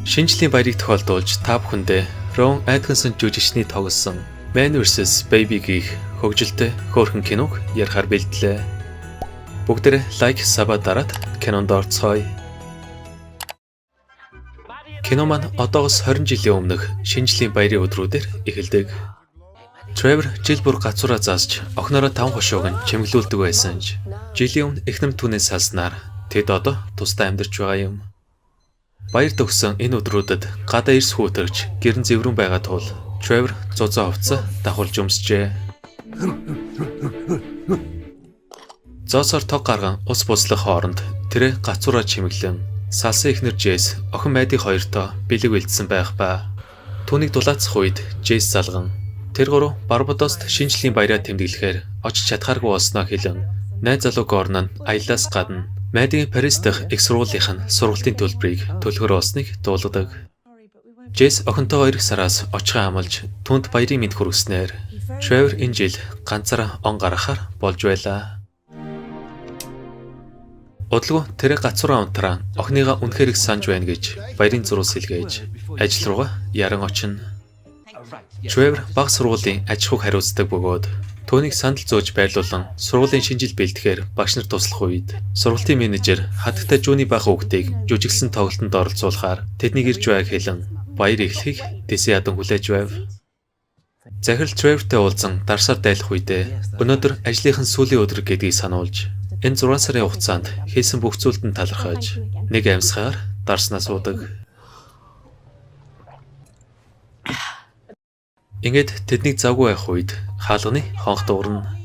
Шинжлэлийн баярыг тохиолдуулж та бүхэндээ Ron Atkinson жүжигчний тоглосон Man vs Baby гэх хөгжилтэй хөөрхөн киног ярихаар бэлдлээ. Бүгдээрээ лайк, сабаа дараад кинонд орцгоё. Кино маань одоогоос 20 жилийн өмнөх шинжлэлийн баярын өдрүүдээр эхэлдэг. Trevor жил бүр гацуураа заасч охиноороо 5 хошууг нь чимэглүүлдэг байсан ч жилийн өмнө эхнэр түүнээс салснаар тэд одоо тусдаа амьдарч байгаа юм. Баяр төгсөн энэ өдрүүдэд гадаа эрс хүүтэрч гэрэн зэврэн байгаа тул Trevor зузаан хувцас давхулж өмсчээ. Зоосоор тог гарган ус буслах хооронд тэрэ гацуураа чимэглэн салсан эхнэр Джейс охин Мэдийг хоёртоо бэлэг бэлдсэн байх ба. Түүнийг дулаацах үед Джейс залган тэр гурав Барбадост шинжлэлийн баяраа тэмдэглэхээр очиж чадхааргүй болсноо хэлэн найз залуу Горн нь аяллаас гадна Мэдийн Парис дахь их сургуулийнх нь сургалтын төлбөрийг төлөхөр болсныг дуулгадаг. Джейс охинтой 2 сараас очихын амлж түнд баярын мэд хүргэснээр Trevor энэ жил ганцаараа он гаргахаар болж байлаа. Удалгүй тэр гацуураа унтраа охиныгаа үнэхээр их санаж байна гэж баярын зурус хэлгээж ажил руугаа яран очино. Trevor баг сургуулийн аж ахуйг хариуцдаг бөгөөд түүнийг сандал зөөж байрлуулан сургуулийн шинжил бэлтгэхээр багш нар туслах үед сургалтын менежер хатагтай Жуни бага хүүхдийг жүжиглсэн тоглолтод оролцуулахаар тэднийг ирж байг хэлэн баяр эхлэхийг дэсэ ядан хүлээж байв. Захирал Trevorтэй уулзан дарсаар дайлах үедээ өнөөдөр ажлынхан сүүлийн өдөр гэдгийг сануулж энэ 6 сарын хугацаанд хийсэн бүх зүйлд нь талархаж нэг амьсгаар дарснаа суудаг. Ингээд тэднийг завгүй байх үед хаалганы хонх дуурна.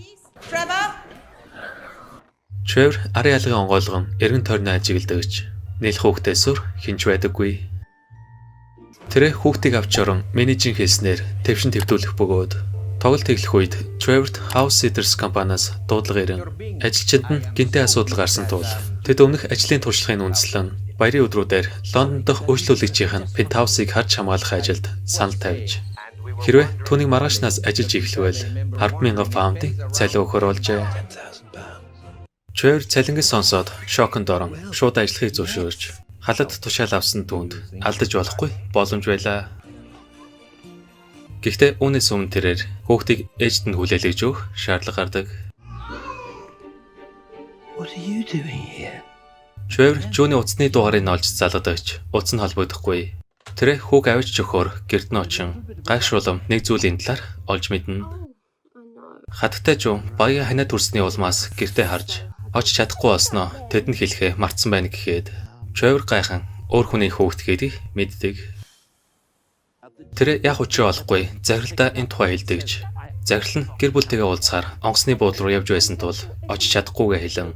Trevor арын алгын онгойлгон эргэн тойрноо ажиглдагч нэлэх хүүхдээсүр хинч байдаггүй. Тэр хүүхдийг авч орон менежер хэлснээр твшин твтүүлэх бөгөөд тоглолт эхлэх үед Trevorт House Sitters компаниас дуудлага ирэн ажилчид нь гинтээ асуудал гарсан тул тэд өмнөх ажлын туршлагын үндэслэн баярын өдрүүдээр Лондон дахь үйлчлүүлэгчийн Penthouse-ыг харж хамгаалах ажилд санал тавьж хэрвээ түүнийг маргаашнаас ажиллаж эхлэвэл 10,000 паундын цалин өгөхөр болжээ. Trevor цалингаас сонсоод шоконд орон шууд ажиллахыг зөвшөөрч халад тушаал авсан түүнд алдаж болохгүй боломж байлаа. Гэхдээ үүнээс өмнө тэрээр хүүхдийг ээжд нь хүлээлгэж өгөх шаардлага гардаг. Trevor Жуни утасны дугаарыг олж залгадагч утас нь холбогдохгүй. Тэр хүүг авч өгөхөөр гэрд нь очин гайхшруулам нэг зүйлийн талаар олж мэднэ. Хатагтай Жун баян ханаа төрсний улмаас гэртээ харж очиж чадахгүй болсноо тэдэнд хэлэхээ мартсан байна гэхэд Trevor гайхан өөр хүний хүүхд гэдгийг мэддэг. Тэр яг учраа олохгүй захиралдаа энэ тухай хэлдэгч захирал нь гэр бүлтэйгээ уулзахаар онгоцны буудлын руу явж байсан тул очиж чадахгүйгээ хэлэн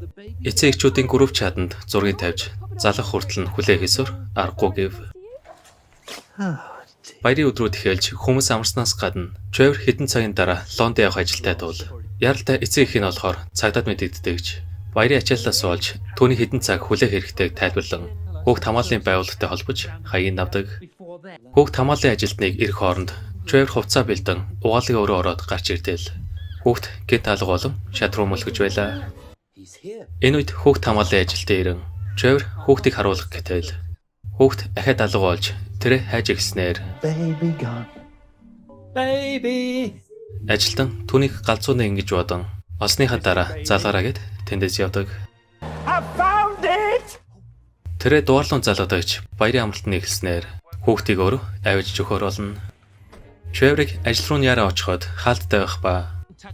эцэг эхчүүдийн групп чатанд зургийг тавьж залах хүртэл нь хүлээхээсөөр аргагүй гэв. Баярын өдрүүд эхэлж хүмүүс амарснаас гадна Trevor хэдэн цагийн дараа Лондон явах ажилтай тул яралтай эцэг эх нь болохоор цагдаад мэдэгддэгч баярын ачааллаас олж түүний хэдэн цаг хүлээх хэрэгтэйг тайлбарлан хүүхд хамгааллын байгууллагатай холбож хаяг авдаг. Хүүхд хамгааллын ажилтныг ирэх хооронд Trevor хувцас бэлдэн угаалгын өрөө ороод гарч ирдэл хүүхд гэнт алга болон шатруу мөлгөж байлаа. Энэ үед хүүхд хамгааллын ажилтан ирэн Trevor хүүхдийг харуулах гэтэл хүүхд ахад алга болж тэр хайж игснээр Baby ажилтан түүнийг галзуунаа ингэж бодон олсныхаа дараа залгараа гэд тэндээс явдаг. Тэр дуарлуун залгадагч баярын амралтанд эхэлснээр хүүхдийг өөрөө авиж өгөхөр болно. Trevorыг ажил руу яараа очиход хаалттай байх ба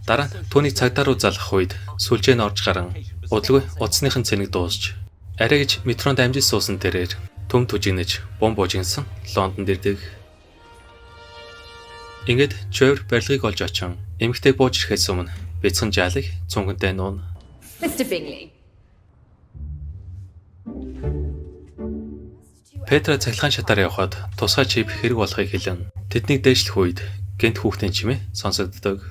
дараа нь түүнийг цагдаа руу залгах үед сүлжээ нь орж гарan удалгүй утасныхын цэнийг дуусч арай гэж метронд амжилт суусан тэрээр төм түжигнэж бом буужинсан Лондонд ирдэг. Ингээд Trevor барилгыг олж очин эмэгтэй бууж ирэхээс өмнө бяцхан жаалыг цунгантай нуун. Mr. Bingley. Петра цахилгаан шатаар явхад тусгай чип хэрэг болохыг хэлэн тэднийг дээшлэх үед гэнт хүүхдийн чимээ сонсогддог.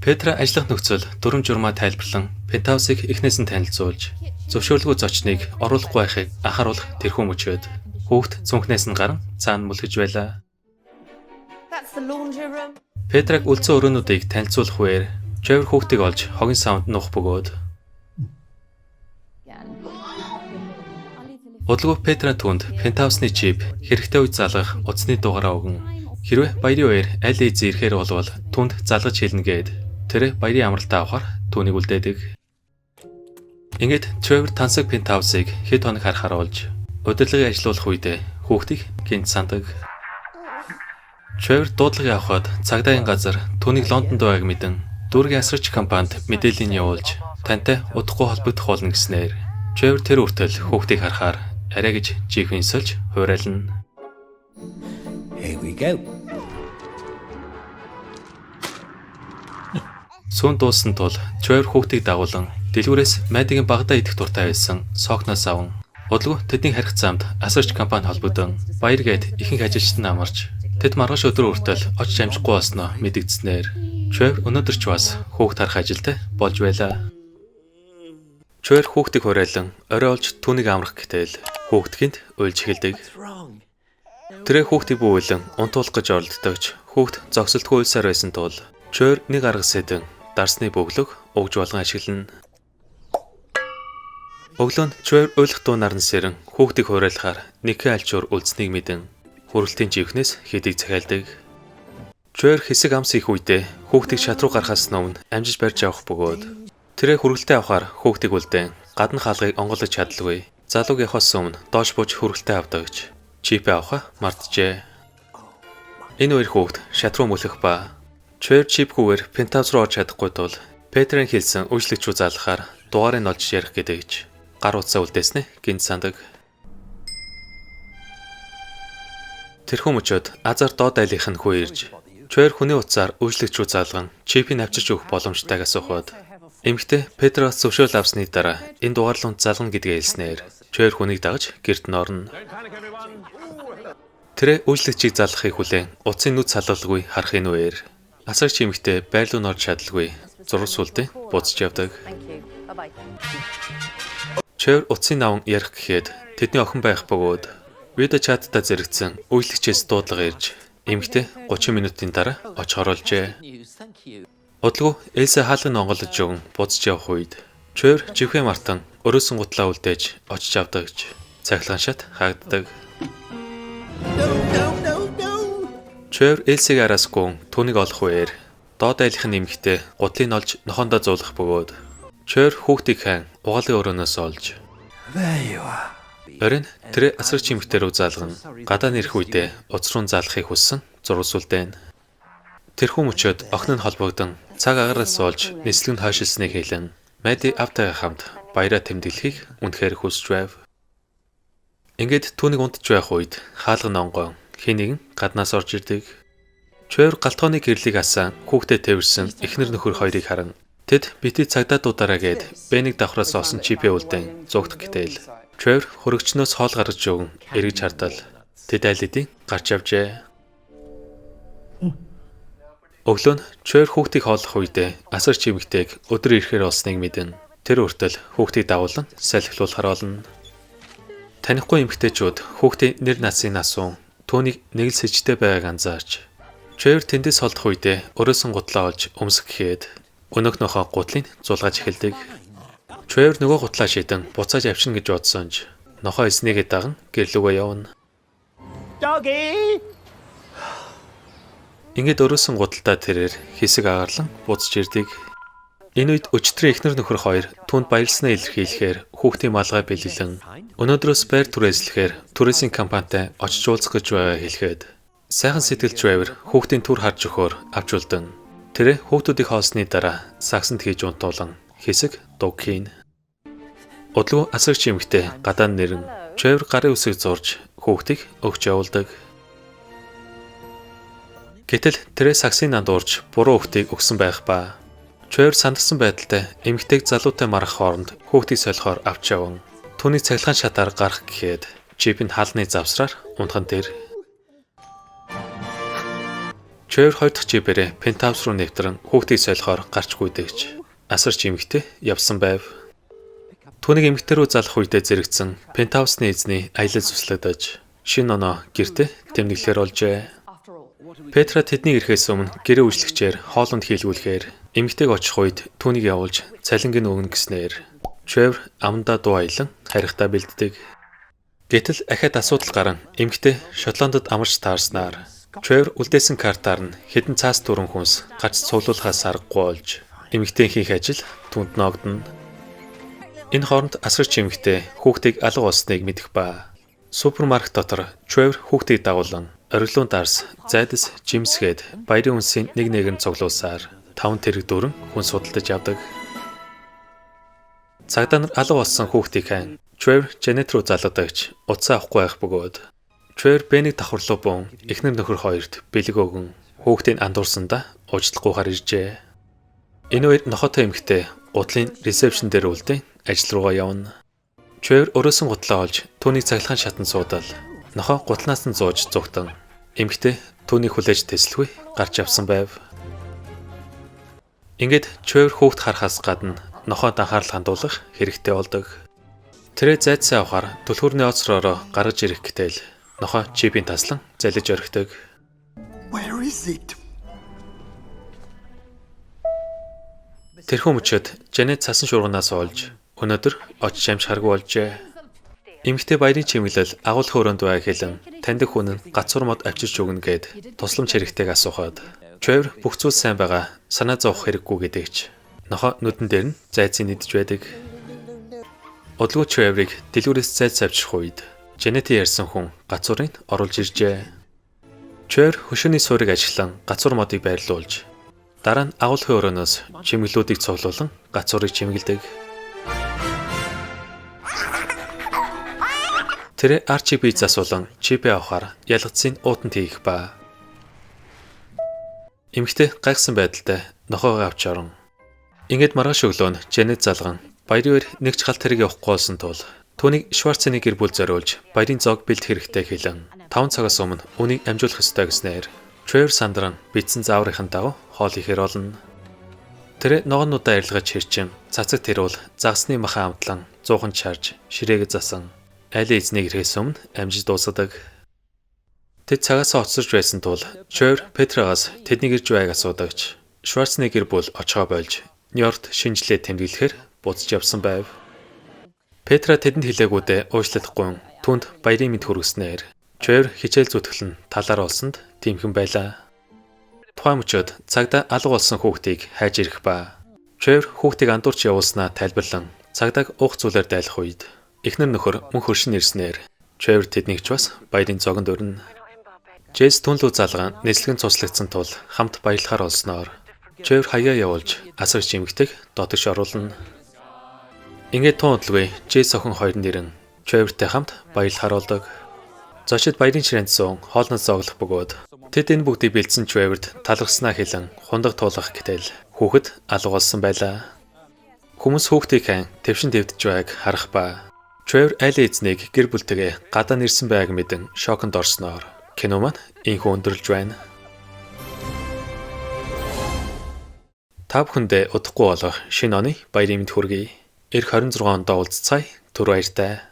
Петра ажиллах нөхцөл дүрм журмаа тайлбарлан Penthouse-ыг эхнээс нь танилцуулж зөвшөөрлгүй зочныг оруулахгүй байхыг анхааруулах тэрхүү мөчөөд хүүхд цүнхнээс нь гарan цаана мүлгэж байлаа. Петраг үлдсэн өрөөнүүдийг танилцуулах үеэр Trevor хүүхдийг олж хогийн савнд нуух бөгөөд Удалгүй Петра түнд пентхаусны чип хэрэгтэй үед залгах утасны дугаараа өгөн хэрвээ баярын үеэр аль эзэн ирэхээр болвол түнд залгаж хэлнэ гэд тэр баярын амралтаа авахар түүнийг үлдээдэг. Ингээд Trevor тансаг пентхаусыг хэд хоног харахаар болж удирдлагыг ажилуулах үедээ хүүхдийг гинт сандаг. Trevor дуудлагыг авахад цагдаагийн газар түүнийг Лондонд байгааг мэдэн дүүргийн асарч компанид мэдээллийг явуулж тантай удахгүй холбогдох болно гэснээр Trevor тэр үртэл хүүхдийг харахаар арай гэж жихэнсэлж хуурайлна. Here we go. Сүүн дуусан тул Trevor хүүхдийг дагуулan дэлгүүрээс майдгийн багада идэх дуртай байсан Сокноос аван удалгүй тэдний харих замд асарч компани холбогдсон баяр гээд ихэнх ажилчид амарч тэд маргааш өдөр үртэл очиж амжихгүй болсноо мэдэгдснээр Trevor өнөөдөр ч бас хүүхд харах ажилтай болж байлаа. Trevor хүүхдийг хуурайлан орой олж түүнийг амрах гэтэл хүүхдгийнд уйлж эхэлдэг. Тэрэ хүүхдийг бүүйлэн унтуулах гэж оролддогч хүүхд зогсолтгүй уйлсаар байсан тул Trevor нэг арга сэдэн дарсны бөглөг өгж болгон ашиглана. Өглөө нь Trevor уйлах дуу наран сэрэн хүүхдийг хуурайлахаар нэгэн альчуур үлдсэнийг мэдэн хүрэлтийн живхнээс хэдийг захиалдаг. Trevor хэсэг амс их үедээ хүүхдийг шат руу гарахаас өмнө амжиж барьж авах бөгөөд тэрэ хүрэлтээ авахаар хүүхдийг үлдэн гадна хаалгыг онгойлгож чадалгүй. Залууг явахаас өмнө доош бууж хүрэлтээ авдагч чипээ авахаа марджээ. Энэ хоёр хүүхд шат руу мөлөх ба Trevor чипгүйгээр пентхаус руу орж чадахгүй тул Петрийн хэлсэн үйлчлэгч рүү заалахаар дугаарыг олж ярих гэдэгч гар утсаа үлдээснэ гинт сандаг. Тэрхүү мөчөд азар доод айлынх нь хүү ирж Trevor хүний утсаар үйлчлэгч рүү заалган чипийг авчирч өгөх боломжтойг асуухад эмэгтэй Петроос зөвшөөрөл авсны дараа энэ дугаарлуунд залгана гэдгээ хэлснээр Trevor хүнийг дагаж гэрт нь орно. Тэр үйлчлэгчийг залгахыг хүлээн утсын нүд салгалгүй харахын үеэр асарч эмэгтэй байрлал нь орж чадалгүй зураг сүлдээ буцаж явдаг. Trevor утсын наван ярих гэхэд тэдний охин байх бөгөөд видео чатта зэрэгцэн үйлчлэгчээс дуудлага ирж эмэгтэй 30 минутын дараа очихоор олжээ. Удалгүй Элса хаалгыг онгойлгож өгөн буцаж явах үед Trevor живхээ мартан өрөөсөн гутлаа үлдээж очиж авдагч цахилгаан шат хаагддаг. Trevor Элсийг араасгүй түүнийг олох үеэр доод айлхын эмэгтэй гутлыг олж нохоондоо зуулах бөгөөд Trevor хүүхдийг хан угаалгын өрөөнөөс олж оройн тэр асарч эмэгтэй рүү заалган гадаа нэрх үедээ уц руу заалахыг хүссэн зураг сүлдээн. Тэрхүү мөчөд охин нь холбогдсон цаг агараас олж нислэг нь хойшилсныг хэлэн Мэдди автайгаа хамт баяраа тэмдэглэхийг үнэхээр хүсэж байв. Ингээд түүнийг унтж байх үед хаалга нонгоо хэн нэгэн гаднаас орж ирдэг. Trevor галтгооны гэрлийг асаа хүүхдэд тэрсэн эхнэр нөхөр хоёрыг харан тэд бити цагдаа дуудаараа гээд Бэнийг давхраас осон чипээ үлдэн зугдах гэтэл Trevor хөрөгчнөөс хоол гаргаж өгөн эргэж хардал тэд аль хэдийн гарч явжээ. Өглөө нь Trevor хүүхдийг хооллох үедээ асар чимэгтэйг өдөр ирэхээр болсныг мэдэн тэр үртэл хүүхдийг дагуулan салхилуулахар болно. Танихгүй эмэгтэйчүүд хүүхдийн нэр насыг асуун түүнийг нэг л сэжтэй байгааг анзаарч Trevor тэндээс холдох үедээ өрөөсөн гутлаа олж өмсөх гэхэд өнөөх нөхөө гутлыг зулгааж эхэлдэг. Trevor нөгөө гутлаа шидэн буцааж авчна гэж бодсонч нохоо эснийгээ даган гэрлүүгөө явна. Doggy! Ингээд өрөөсөн гуталтаа тэрээр хэсэг агарлан буцаж ирдэг. Энэ үед өчтөр эхнэр нөхөр хоёр түнд баярлснаа илэрхийлэхээр хүүхдийн малгай бэлгэлэн өнөөдрөөс байр түрээслэхээр туризм компанитай очиж уулзах гэж байгаа хэлэхэд сайхан сэтгэл Trevor хүүхдийн түр харж өгөхөөр авчулдан тэр хүүхдүүдийг хоолсны дараа сагсанд хийж унтуулан хэсэг дуг хийн. Удалгүй асарч эмэгтэй гадаа нэрэн Trevor гарын үсэг зурж хүүхдийг өгч явуулдаг. Гэтэл тэрэ сагсын нанд уурж буруу хүүхдийг өгсөн байх ба Trevor сандарсан байдалтай эмэгтэйг залуутай марах хооронд хүүхдийг солихоор авч яван түүний цахилгаан шатаар гарах гэхэд чипийн хаалны завсраар унтхан тэр Trevor хоёр дахь чипээрээ пентхаус руу нэвтрэн хүүхдийг солихоор гарч гүйдэгч асарч эмэгтэй явсан байв. Түүнийг эмэгтэй рүү залах үедээ зэрэгцэн пентхаусны эзний аялал зүслэгдэж шинэ оноо гэртээ тэмдэглэхээр олжээ. Петра тэдний ирэхээс өмнө гэрээ үйлчлэгчээр хоолунд хийлгүүлэхээр эмэгтэйг очих үед түүнийг явуулж цалинг нь өгнө гэснээр Trevor амандаа дуу аялан харихтаа бэлддэг. Гэтэл ахад асуудал гарan эмэгтэй Шотландд амарч таарснаар Trevor үлдээсэн картаар нь хэдэн цаас дөрвөн хүнс гарч цуглуулахаас аргагүй болж эмэгтэй хийх ажил түнд ногдно. Энэ хооронд асгарч эмэгтэй хүүхдийг алга болсныг мэдэх ба супермаркет дотор Trevor хүүхдийг дагуулan оргилуун дарс зайдас жимсгээд баярын үнсийн нэг нэгээр нь цуглуулсаар 5 тэрэг дөрөн хүн судалдаж авдаг. Цагдаа нар алга болсон хүүхдийг хайн Trevor Janet руу залгадагч утсаа авахгүй байх бөгөөд Trevor Benny давхарлуу буун эхнэр нөхөр хоёрт бэлэг өгөн хүүхдийг андуурсандаа уучлахгүйгээр иржээ. Энэ үед нохотой эмэгтэй гутлын ресепшн дээр үлдэн ажил руугаа явна. Trevor өрөөсөн гутлаа олж түүнийг цахилгаан шатанд суудал нохоо гутлнаас нь зууж зүгтэн эмэгтэй түүнийг хүлээж тэслэхгүй гарч авсан байв. Ингээд Trevor хүүхд харахаас гадна нохоод анхаарал хандуулах хэрэгтэй болдог. Тэрэ зайдсаа авахаар түлхүүрний оцроороо гаргаж ирэх гэтэл нохоо чипийн таслан залж орхидог. Where is it? Тэрхүү мөчөд Janet цасан шуурганаас олж өнөөдөр очиж амж харгүй болжээ. Эмэгтэй баярын чимэглэл агуулх өрөөнд бай хэлэн таньдаг хүн нь гацуур мод авчирч өгнө гэд тусламж хэрэгтэйг асуухад Trevor бүх зүйл сайн байгаа санаа зовох хэрэггүй гэдэгч нохоо нүдэн дээр нь зайцыг нэгдэж байдаг. Одлого Trevor-ыг дэлгүүрээс зайц авчрах үед Janet-ийн ярьсан хүн гацуурыг оруулж иржээ. Trevor хөшөөний суурийг ашиглан гацуур модыг байрлуулж дараа нь агуулгын өрөөнөөс чимэглүүдийг цуглуулан гацуурыг чимгэлдэг. Тэр Archie пиццаас болон чипээ авахар ялгцын уутанд хийх ба. Эмэгтэй гайхсан байдалтай нохоогоо авч орон. Ингээд маргааш өглөө нь Janet залган баярын нэг ч гал тэрэг явахгүй болсон тул түүнийг Schwarzenegger гэр бүл зориулж баярын зоог бэлдэх хэрэгтэй хэлэн 5 цагаас өмнө үнийг амжуулах ёстой гэснээр Trevor сандран битсэн зааврынхан дагуу хоол ихээр болно. Тэр ногоонуудаа арилгаж хэрчим цацаг тэрүүл загсны махан амтлан 100хан чарж ширээгээ засан айлын эзнийг ирэхээс өмнө амжиж дуусгадаг. Тэд цагаас оцсорж байсан тул Trevor Petragаас тэдний ирж байгааг асуудагч Schwarzenegger бол очихоо болж Нью-Йоркт шинжлээ тэмдэглэхээр буцаж явсан байв. Петра тэдэнд хэлээгүүдээ уушлахгүй түнд баярын мэд хүргэснээр Trevor хичээл зүтгэлэн талаар олсонд тэмхэн байлаа. Тухайн мөчөд цагдаа алга болсон хүүхдийг хайж ирэх ба Trevor хүүхдийг андуурч явуулснаа тайлбарлан цагдааг уух зүйлээр дайлах үед эхнэр нөхөр мөн хөршин ирснээр Trevor тэднийг ч бас баярын зогонд өрнө. Jess түнлүү залгаан нэслэгэн цуслагдсан тул хамт баярлахаар олсноор Trevor хаяа явуулж асарч эмэгтэйг дотогш оруулна. Ингээд тундлгүй Jess охин хоёр нэрэн Trevor-тэй хамт баярлахаар болдог. Зочид баярын ширээнд суун хоолноос зоглох бөгөөд тэд энэ бүгдийг бэлдсэн Trevor-д талархснаа хэлэн хундаг туулах гэтэл хүүхэд алга болсон байлаа. Хүмүүс хүүхдийг хайн твшин дэвдэж байгааг харах ба Trevor айлын эзнийг гэр бүлтэйгээ гадаа нэрсэн байгааг мэдэн шоконд орсноор кино маань инхүү өндөрлж байна. Та бүхэндээ удахгүй болох шинэ оны баярын мэнд хүргэе. Эх 26 онд уулзцаая. Түр баяртай.